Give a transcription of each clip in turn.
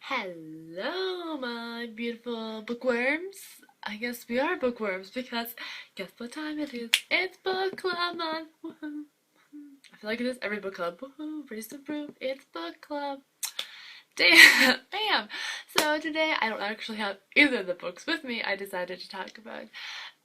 Hello, my beautiful bookworms. I guess we are bookworms because guess what time it is? It's book club month. Woohoo. I feel like it is every book club. Woohoo, raise the roof. It's book club. Damn, bam. So today I don't actually have either of the books with me I decided to talk about.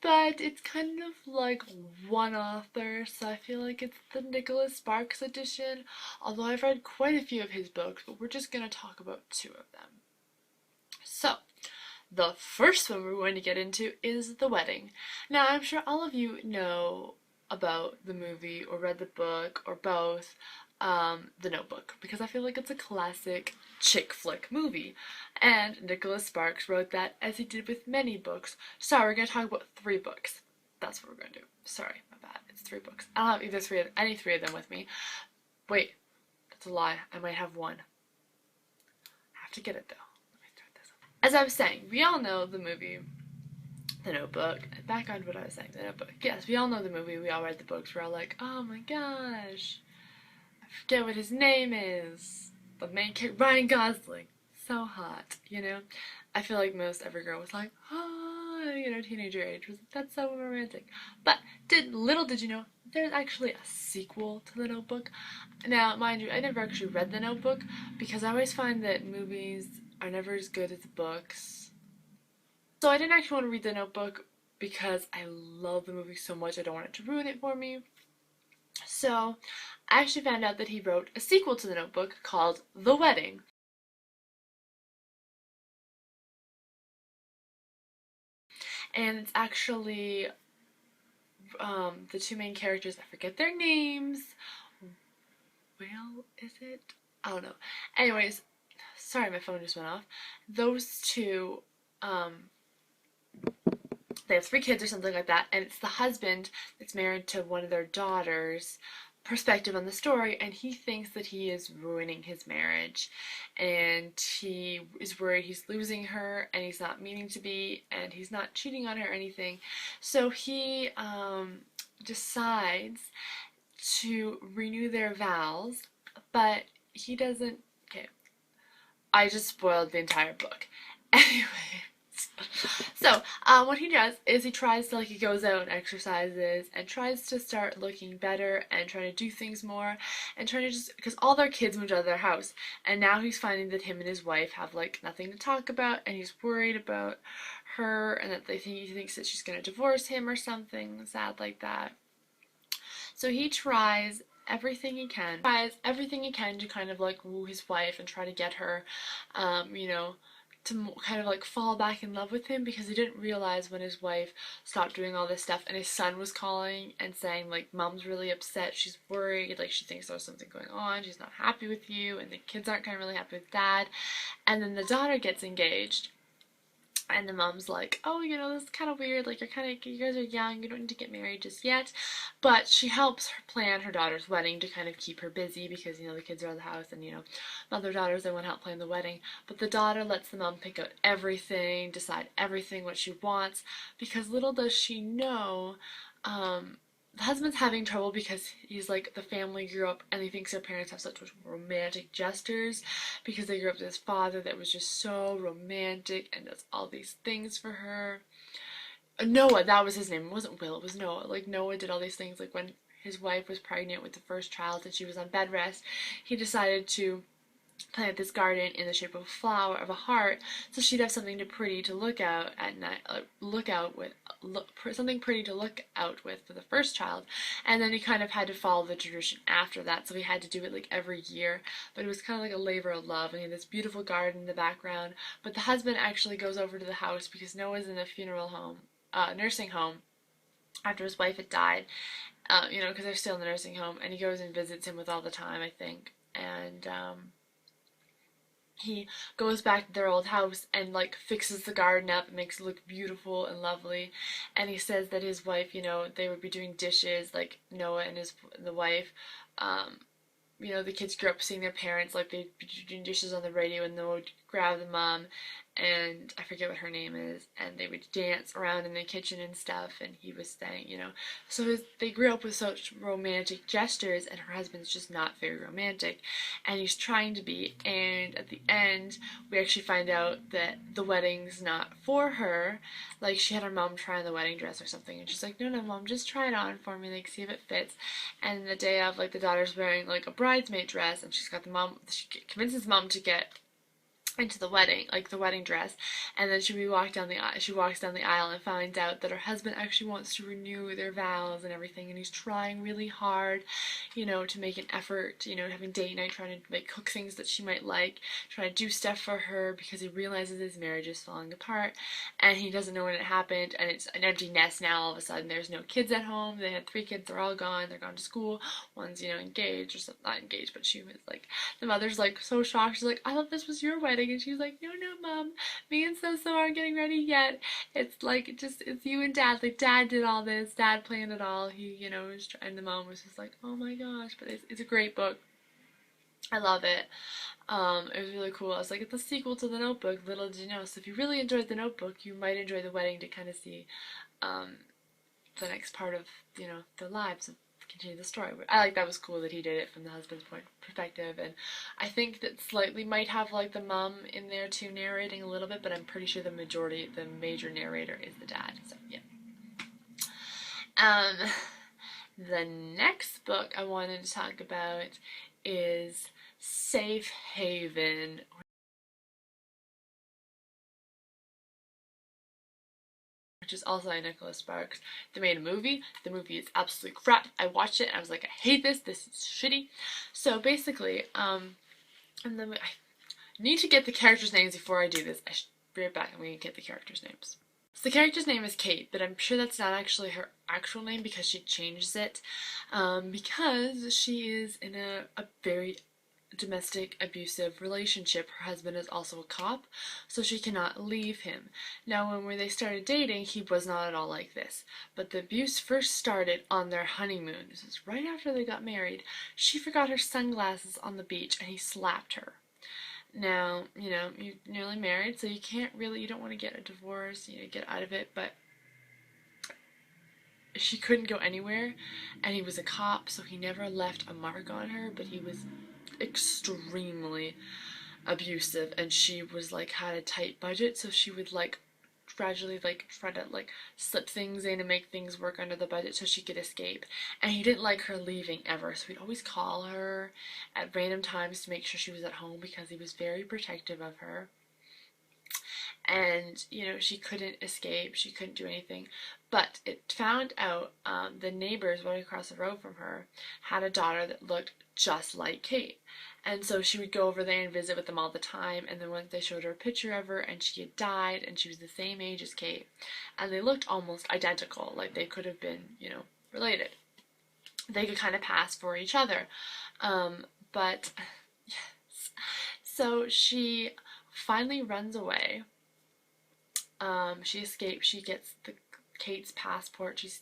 But it's kind of like one author, so I feel like it's the Nicholas Sparks edition, although I've read quite a few of his books, but we're just going to talk about two of them. So, the first one we're going to get into is The Wedding. Now, I'm sure all of you know about the movie or read the book or both, The Notebook, because I feel like it's a classic chick flick movie. And Nicholas Sparks wrote that as he did with many books. Sorry, we're going to talk about three books. That's what we're going to do. Sorry, my bad. It's three books. I don't have any three of them with me. Wait, that's a lie. I might have one. I have to get it though. As I was saying, we all know the movie, The Notebook. Back on what I was saying, The Notebook. Yes, we all know the movie. We all read the books. We're all like, oh my gosh, I forget what his name is. The main character, Ryan Gosling, so hot. I feel like most every girl was like, oh, teenager age was like, that's so romantic. But little did you know, there's actually a sequel to The Notebook. Now, mind you, I never actually read The Notebook because I always find that movies are never as good as the books. So I didn't actually want to read The Notebook because I love the movie so much I don't want it to ruin it for me. So I actually found out that he wrote a sequel to The Notebook called The Wedding. And it's actually the two main characters, I forget their names. Well, is it? I don't know. Anyways, sorry, my phone just went off. Those two, they have three kids or something like that, and it's the husband that's married to one of their daughters' perspective on the story, and he thinks that he is ruining his marriage, and he is worried he's losing her, and he's not meaning to be, and he's not cheating on her or anything. So he decides to renew their vows, but he doesn't. Okay, I just spoiled the entire book. Anyway. So, what he does is he tries to, he goes out and exercises and tries to start looking better and trying to do things more and trying to because all their kids moved out of their house and now he's finding that him and his wife have, nothing to talk about and he's worried about her and that he thinks that she's going to divorce him or something sad like that. So he tries everything he can. To kind of, woo his wife and try to get her, to kind of fall back in love with him because he didn't realize when his wife stopped doing all this stuff and his son was calling and saying mom's really upset, she's worried, she thinks there's something going on, she's not happy with you, and the kids aren't kind of really happy with dad. And then the daughter gets engaged and the mom's like, oh, this is kind of weird, you guys are young, you don't need to get married just yet. But she helps her plan her daughter's wedding to kind of keep her busy because, the kids are out of the house and, mother daughters, they want to help plan the wedding. But the daughter lets the mom pick out everything, decide everything, what she wants, because little does she know, the husband's having trouble because he's the family grew up and he thinks their parents have such romantic gestures because they grew up with this father that was just so romantic and does all these things for her. Noah, that was his name. It wasn't Will, it was Noah. Noah did all these things when his wife was pregnant with the first child and she was on bed rest, he decided to plant this garden in the shape of a flower of a heart, so she'd have something pretty to look out at night, something pretty to look out with for the first child. And then he kind of had to follow the tradition after that, so he had to do it every year. But it was kind of a labor of love, and he had this beautiful garden in the background. But the husband actually goes over to the house because Noah's in a nursing home after his wife had died, because they're still in the nursing home, and he goes and visits him with all the time, I think, and he goes back to their old house and fixes the garden up and makes it look beautiful and lovely. And he says that his wife, they would be doing dishes, Noah and the wife. The kids grew up seeing their parents, they'd be doing dishes on the radio and Noah would grab the mom and I forget what her name is, and they would dance around in the kitchen and stuff, and he was saying, so they grew up with such romantic gestures, and her husband's just not very romantic, and he's trying to be, and at the end, we actually find out that the wedding's not for her. Like, she had her mom try on the wedding dress or something, and she's like, no, no, mom, just try it on for me, like, see if it fits, and the day of, like, the daughter's wearing, like, a bridesmaid dress, and she convinces mom to get into the wedding, like the wedding dress, and then she walks down the aisle and finds out that her husband actually wants to renew their vows and everything, and he's trying really hard, to make an effort, having date night, trying to like cook things that she might like, trying to do stuff for her because he realizes his marriage is falling apart, and he doesn't know when it happened, and it's an empty nest now. All of a sudden, there's no kids at home. They had 3 kids, they're all gone. They're gone to school. One's engaged, or something, not engaged, but she was like, the mother's like so shocked. She's like, I thought this was your wedding. And she's like, no, no, mom, me and so aren't getting ready yet. It's like, it's you and dad. Like, dad did all this. Dad planned it all. He, was trying. And the mom was just like, oh my gosh. But it's a great book. I love it. It was really cool. I was like, it's a sequel to The Notebook. Little did you know. So if you really enjoyed The Notebook, you might enjoy The Wedding to kind of see the next part of, their lives and continue the story. I like that was cool that he did it from the husband's perspective, and I think that slightly might have like the mom in there too narrating a little bit, but I'm pretty sure the major narrator is the dad. So yeah. The next book I wanted to talk about is Safe Haven, which is also by Nicholas Sparks. They made a movie. The movie is absolutely crap. I watched it and I was like, I hate this. This is shitty. So basically, and then I need to get the characters' names before I do this. I should be right back. I'm going to get the characters' names. So the character's name is Kate, but I'm sure that's not actually her actual name because she changes it, because she is in a very domestic abusive relationship. Her husband is also a cop, so she cannot leave him. Now, when they started dating, he was not at all like this, but the abuse first started on their honeymoon. This is right after they got married. She forgot her sunglasses on the beach and he slapped her. Now, you're newly married, so you don't want to get a divorce, get out of it, but she couldn't go anywhere, and he was a cop, so he never left a mark on her, but he was extremely abusive, and she was like had a tight budget, so she would like gradually like try to like slip things in and make things work under the budget so she could escape. And he didn't like her leaving ever, so he'd always call her at random times to make sure she was at home because he was very protective of her. And she couldn't escape, she couldn't do anything, but it found out the neighbors right across the road from her had a daughter that looked just like Kate, and so she would go over there and visit with them all the time. And then once they showed her a picture of her, and she had died, and she was the same age as Kate, and they looked almost identical, like they could have been related. They could kind of pass for each other, but yes. So she finally runs away. She escapes. She gets Kate's passport. She's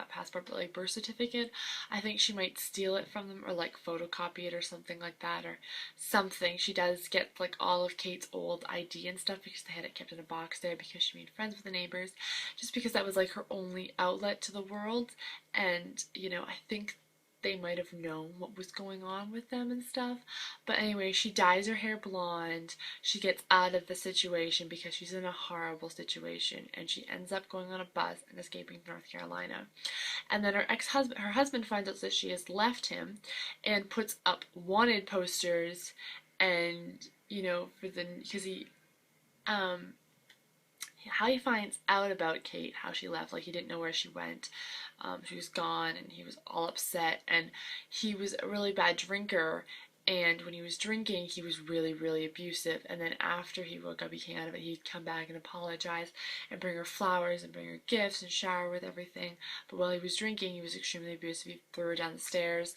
passport, but like birth certificate. I think she might steal it from them or like photocopy it or something like that or something. She does get like all of Kate's old ID and stuff because they had it kept in a box there because she made friends with the neighbors, just because that was like her only outlet to the world. And I think they might have known what was going on with them and stuff. But anyway, she dyes her hair blonde. She gets out of the situation because she's in a horrible situation, and she ends up going on a bus and escaping North Carolina. And then her husband finds out that she has left him and puts up wanted posters, and because he how he finds out about Kate, how she left, like he didn't know where she went. She was gone, and he was all upset, and he was a really bad drinker, and when he was drinking, he was really, really abusive. And then after he woke up, he came out of it, he'd come back and apologize and bring her flowers and bring her gifts and shower with everything. But while he was drinking, he was extremely abusive. He threw her down the stairs,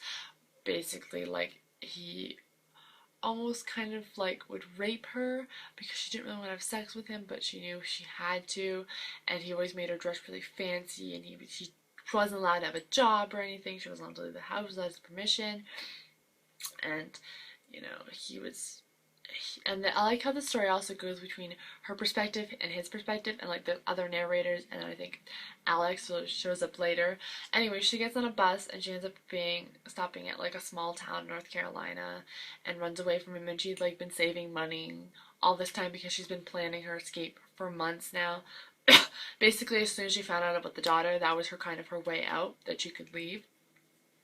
basically, like, he almost kind of like would rape her because she didn't really want to have sex with him, but she knew she had to. And he always made her dress really fancy, and she wasn't allowed to have a job or anything. She wasn't allowed to leave the house without his permission. And he was I like how the story also goes between her perspective and his perspective, and like the other narrators, and then I think Alex shows up later. Anyway, she gets on a bus and she ends up stopping at like a small town in North Carolina, and runs away from him. And she'd like been saving money all this time because she's been planning her escape for months now. Basically, as soon as she found out about the daughter, that was her kind of her way out, that she could leave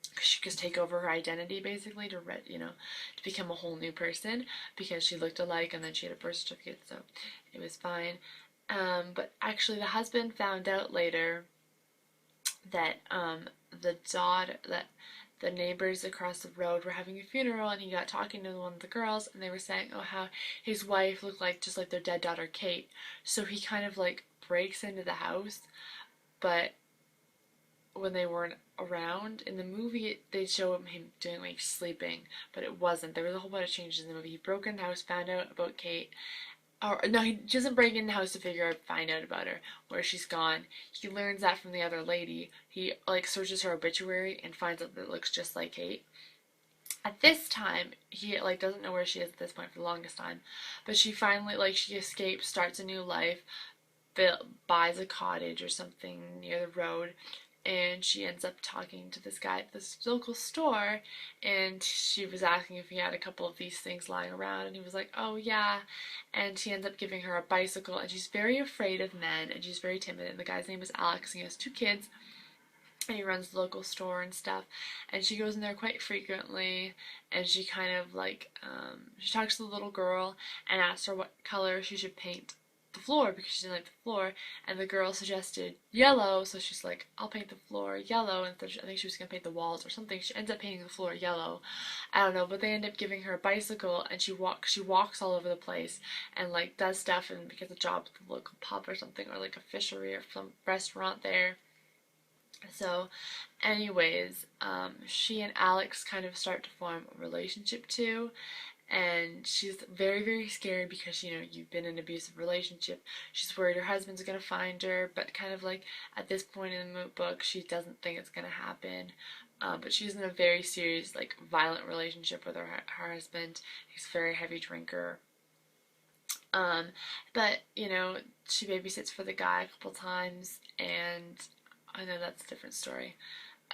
because she could take over her identity basically to become a whole new person, because she looked alike and then she had a birth certificate, so it was fine. But actually, the husband found out later that the neighbors across the road were having a funeral, and he got talking to one of the girls, and they were saying, oh, how his wife looked like just like their dead daughter Kate. So he kind of like breaks into the house, but when they weren't around in the movie, they show him doing like sleeping, but it wasn't. There was a whole bunch of changes in the movie. He broke in the house, found out about Kate, or no, he doesn't break in the house to find out about her, where she's gone. He learns that from the other lady. He like searches her obituary and finds out that it looks just like Kate. At this time, he like doesn't know where she is at this point for the longest time, but she finally like she escapes, starts a new life, buys a cottage or something near the road, and she ends up talking to this guy at this local store, and she was asking if he had a couple of these things lying around, and he was like, oh yeah, and he ends up giving her a bicycle, and she's very afraid of men, and she's very timid, and the guy's name is Alex, and he has 2 kids, and he runs the local store and stuff, and she goes in there quite frequently, and she kind of like she talks to the little girl and asks her what color she should paint the floor because she didn't like the floor, and the girl suggested yellow, so she's like, I'll paint the floor yellow, and I think she was gonna paint the walls or something. She ends up painting the floor yellow, I don't know, but they end up giving her a bicycle, and she walks all over the place and like does stuff, and gets a job at the local pub or something, or like a fishery or some restaurant there. So, anyways, she and Alex kind of start to form a relationship too, and she's very, very scared because you've been in an abusive relationship. She's worried her husband's gonna find her, but kind of like at this point in the book, she doesn't think it's gonna happen. But she's in a very serious, like violent relationship with her husband. He's a very heavy drinker. Um, but she babysits for the guy a couple times, and I know that's a different story.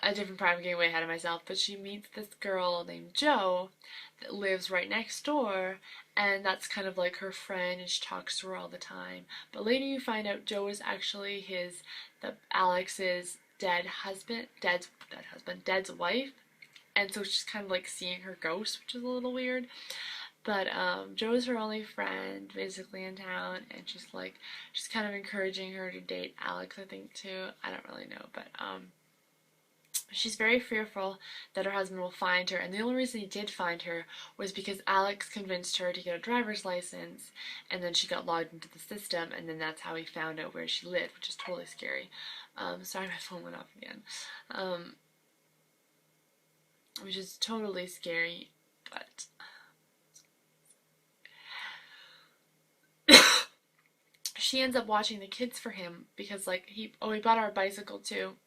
A different part. I'm getting way ahead of myself, but she meets this girl named Jo that lives right next door, and that's kind of like her friend, and she talks to her all the time. But later you find out Jo is actually Alex's dead's wife, and so she's kind of like seeing her ghost, which is a little weird. But Jo's her only friend basically in town, and she's kind of encouraging her to date Alex, I think too. I don't really know, but she's very fearful that her husband will find her, and the only reason he did find her was because Alex convinced her to get a driver's license, and then she got logged into the system, and then that's how he found out where she lived, which is totally scary. Sorry, my phone went off again. Which is totally scary, but she ends up watching the kids for him because he bought her a bicycle too,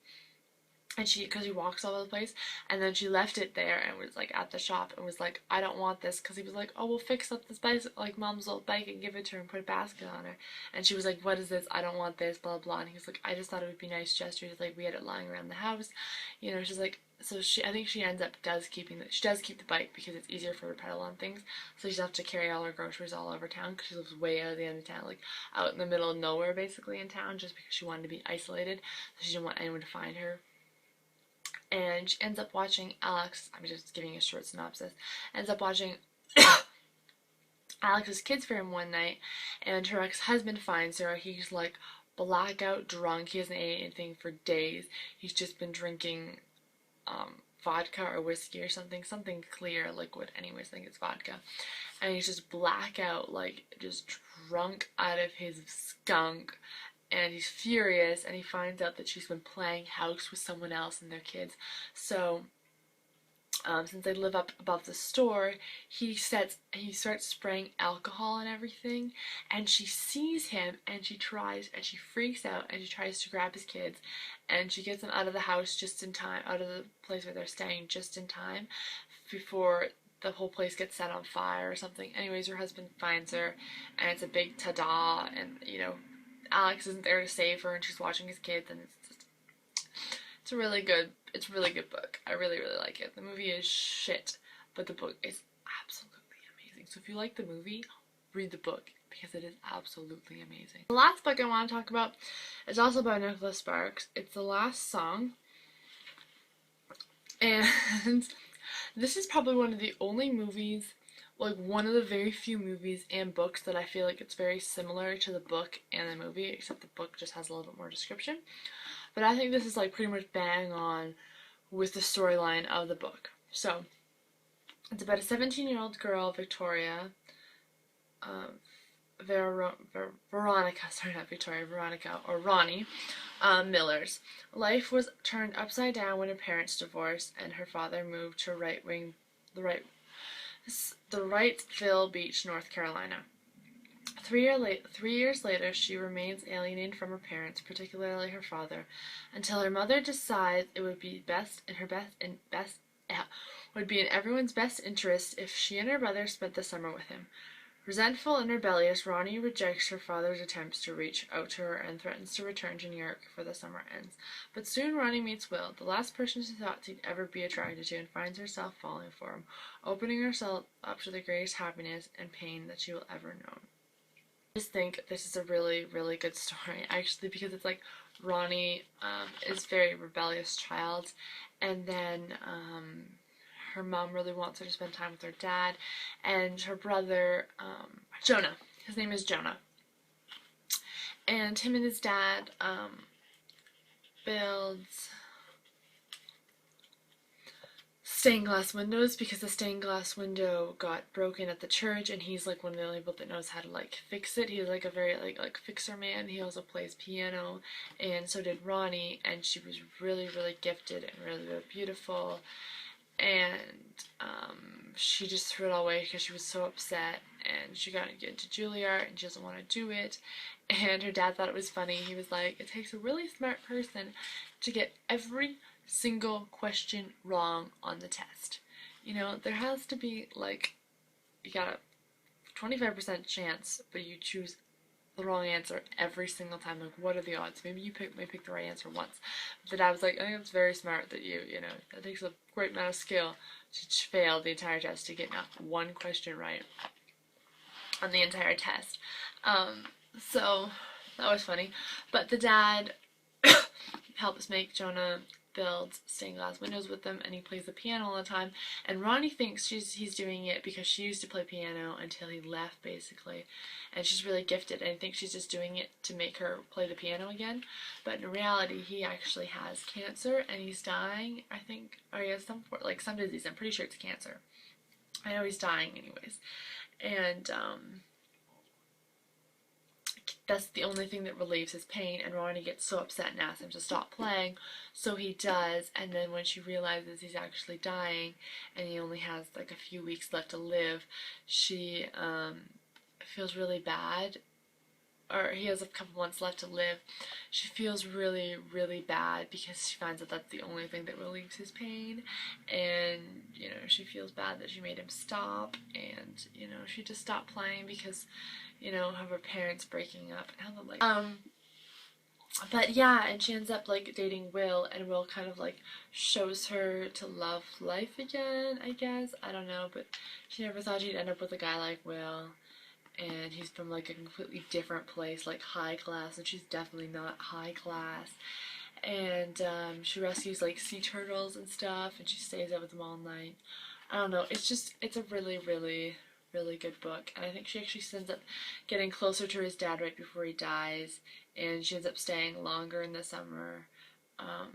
and because he walks all over the place, and then she left it there and was like at the shop and was like, I don't want this, because he was like, oh, we'll fix up this bicycle, like mom's old bike, and give it to her and put a basket on her, and she was like, what is this, I don't want this, blah blah, and he was like, I just thought it would be nice gesture, like we had it lying around the house, she's like, so I think she ends up keep the bike because it's easier for her to pedal on things, so she doesn't have to carry all her groceries all over town because she lives way out of the end of town, like out in the middle of nowhere basically in town, just because she wanted to be isolated, so she didn't want anyone to find her. And she ends up watching Alex. I'm just giving a short synopsis. Ends up watching Alex's kids for him one night, and her ex-husband finds her. He's like blackout drunk. He hasn't ate anything for days. He's just been drinking vodka or whiskey or something clear, liquid. Anyways, I think it's vodka. And he's just blackout, like just drunk out of his skunk. And he's furious, and he finds out that she's been playing house with someone else and their kids. So, since they live up above the store, he starts spraying alcohol and everything, and she sees him, and she freaks out, and she tries to grab his kids, and she gets them out of the house just in time, out of the place where they're staying just in time, before the whole place gets set on fire or something. Anyways, her husband finds her, and it's a big ta-da, and, you know, Alex isn't there to save her, and she's watching his kids, and it's a really good book. I really, really like it. The movie is shit, but the book is absolutely amazing. So if you like the movie, read the book, because it is absolutely amazing. The last book I want to talk about is also by Nicholas Sparks. It's The Last Song. And this is probably one of the only movies, like one of the very few movies and books that I feel like it's very similar to the book and the movie, except the book just has a little bit more description. But I think this is like pretty much bang on with the storyline of the book. So, it's about a 17-year-old girl, Victoria, Veronica, sorry, not Victoria, Veronica, or Ronnie, Miller's. Life was turned upside down when her parents divorced and her father moved to Wrightsville Beach, North Carolina. 3 years later, she remains alienated from her parents, particularly her father, until her mother decides it would be in everyone's best interest if she and her brother spent the summer with him. Resentful and rebellious, Ronnie rejects her father's attempts to reach out to her and threatens to return to New York before the summer ends. But soon Ronnie meets Will, the last person she thought she'd ever be attracted to, and finds herself falling for him, opening herself up to the greatest happiness and pain that she will ever know. I just think this is a really, really good story, actually, because it's like Ronnie is a very rebellious child, and then her mom really wants her to spend time with her dad, and her brother, Jonah, his name is Jonah, and him and his dad builds stained glass windows because the stained glass window got broken at the church, and he's like one of the only people that knows how to like fix it. He's like a very like fixer man. He also plays piano, and so did Ronnie, and she was really, really gifted and really, really beautiful. And she just threw it all away because she was so upset, and she got to get into Juilliard and she doesn't want to do it. And her dad thought it was funny. He was like, it takes a really smart person to get every single question wrong on the test. You know, there has to be like, you got a 25% chance, but you choose the wrong answer every single time. Like, what are the odds? Maybe you may pick the right answer once. But I was like, I think it's very smart that you know, it takes a great amount of skill to fail the entire test to get not one question right on the entire test. So that was funny. But the dad helps make Jonah build stained glass windows with them, and he plays the piano all the time. And Ronnie thinks he's doing it because she used to play piano until he left, basically. And she's really gifted, and I think she's just doing it to make her play the piano again. But in reality, he actually has cancer, and he's dying, I think, or he has some disease. I'm pretty sure it's cancer. I know he's dying anyways. And that's the only thing that relieves his pain, and Ronnie gets so upset and asks him to stop playing, so he does. And then when she realizes he's actually dying and he only has like a few weeks left to live, she feels really bad, or he has a couple months left to live. She feels really, really bad because she finds out that's the only thing that relieves his pain, and, you know, she feels bad that she made him stop, and, you know, she just stopped playing because, you know, of her parents breaking up and how the like but yeah, and she ends up like dating Will, and Will kind of like shows her to love life again, I guess. I don't know, but she never thought she'd end up with a guy like Will, and he's from like a completely different place, like high class, and she's definitely not high class. And she rescues like sea turtles and stuff, and she stays out with them all night. I don't know, it's a really, really, really good book, and I think she actually ends up getting closer to his dad right before he dies, and she ends up staying longer in the summer. I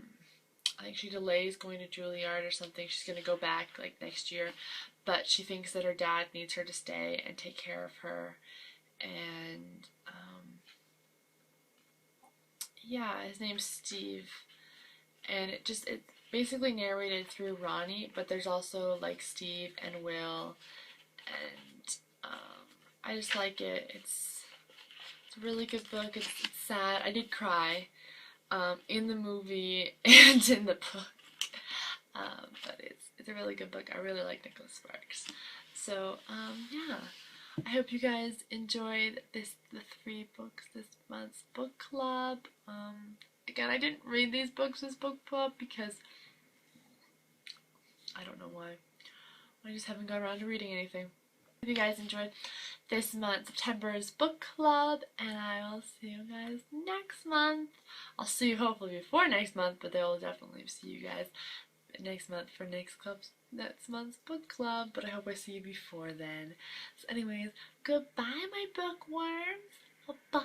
think she delays going to Juilliard or something. She's going to go back like next year, but she thinks that her dad needs her to stay and take care of her. And yeah, his name's Steve, and it's basically narrated through Ronnie, but there's also like Steve and Will, and I just like it. It's a really good book. It's sad. I did cry in the movie and in the book. but it's a really good book. I really like Nicholas Sparks. So yeah, I hope you guys enjoyed the 3 books this month's book club. Again, I didn't read these books as book club because I don't know why. I just haven't got around to reading anything. Hope you guys enjoyed this month, September's book club, and I will see you guys next month. I'll see you hopefully before next month, but they'll definitely see you guys next month for next month's book club, but I hope I see you before then. So anyways, goodbye my bookworms. Bye.